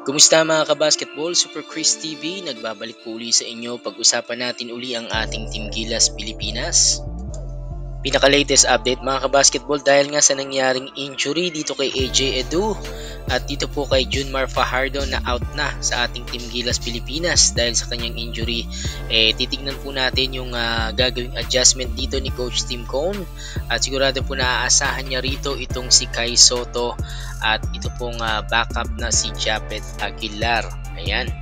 Kumusta mga kabasketball? Super Chris TV, nagbabalik po uli sa inyo. Pag-usapan natin uli ang ating Team Gilas Pilipinas. Pinaka-latest update mga kabasketball dahil nga sa nangyaring injury dito kay AJ Edu at dito po kay Junmar Fajardo na out na sa ating Team Gilas Pilipinas dahil sa kanyang injury. Titignan po natin yung gagawing adjustment dito ni Coach Tim Cone at sigurado po na aasahan niya rito itong si Kai Soto at ito pong backup na si Japet Aguilar. Ayan.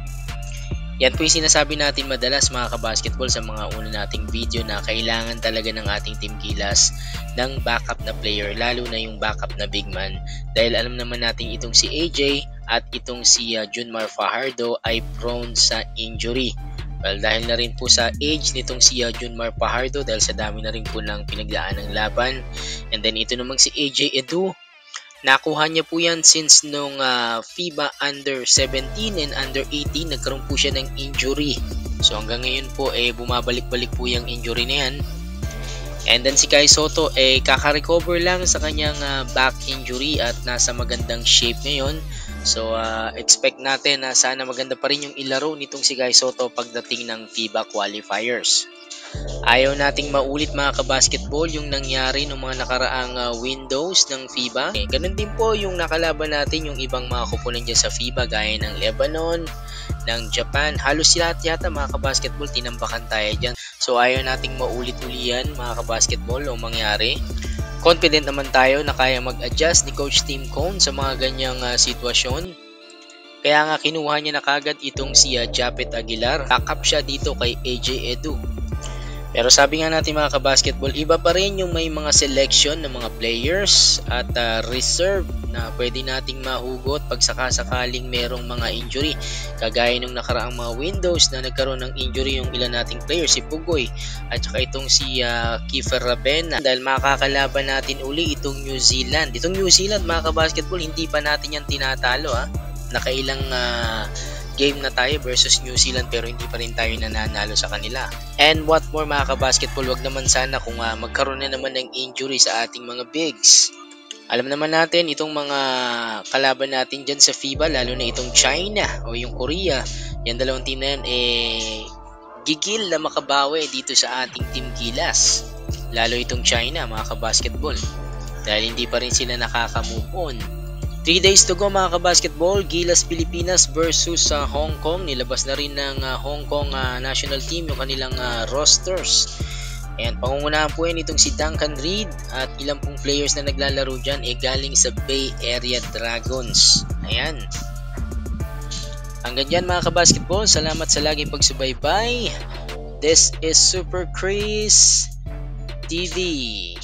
Yan po yung sinasabi natin madalas mga kabasketball sa mga una nating video na kailangan talaga ng ating Team Gilas ng backup na player, lalo na yung backup na big man dahil alam naman natin itong si AJ at itong si Junmar Fajardo ay prone sa injury. Well, dahil na rin po sa age nitong si Junmar Fajardo dahil sa dami na rin po ng pinagdaan ng laban, and then ito namang si AJ Edu, nakuha niya po yan since nung FIBA Under 17 and Under 18 nagkaroon po siya ng injury. So hanggang ngayon po bumabalik-balik po yung injury na yan. And then si Kai Soto kaka-recover lang sa kanyang back injury at nasa magandang shape ngayon. So expect natin na sana maganda pa rin yung ilaro nitong si Kai Soto pagdating ng FIBA qualifiers. Ayaw nating maulit mga kabasketball yung nangyari ng mga nakaraang windows ng FIBA. Ganun din po yung nakalaban natin yung ibang mga kupunan dyan sa FIBA gaya ng Lebanon, ng Japan. Halos sila yata mga kabasketball tinambakan tayo dyan. So ayaw nating maulit-uli yan mga kabasketball o mangyari. Confident naman tayo na kaya mag-adjust ni Coach Tim Cone sa mga ganyang sitwasyon. Kaya nga kinuha niya na kagad itong si Japet Aguilar. Backup siya dito kay AJ Edu. Pero sabi nga natin mga kabasketball, iba pa rin yung may mga selection ng mga players at reserve na pwede nating mahugot pag sakasakaling merong mga injury. Kagaya nung nakaraang mga windows na nagkaroon ng injury yung ilan nating players, si Pugoy at saka itong si Kiefer Rabena. Dahil makakalaban natin uli itong New Zealand. Itong New Zealand mga kabasketball, hindi pa natin yan tinatalo Nakailang game na tayo versus New Zealand pero hindi pa rin tayo nananalo sa kanila. And what more mga kabasketball, wag naman sana kung magkaroon na naman ng injury sa ating mga bigs. Alam naman natin itong mga kalaban natin dyan sa FIBA, lalo na itong China o yung Korea, yung dalawang team na yan gigil na makabawi dito sa ating Team Gilas. Lalo itong China mga kabasketball dahil hindi pa rin sila nakaka-move on. 3 days to go mga kabasketball, Gilas Pilipinas versus Hong Kong. Nilabas na rin ng Hong Kong national team yung kanilang rosters. Ayan, pangungunahan po yan itong si Duncan Reed at ilang pong players na naglalaro dyan galing sa Bay Area Dragons. Ayan. Hanggang dyan mga kabasketball, salamat sa laging pagsubaybay. This is Super Chris TV.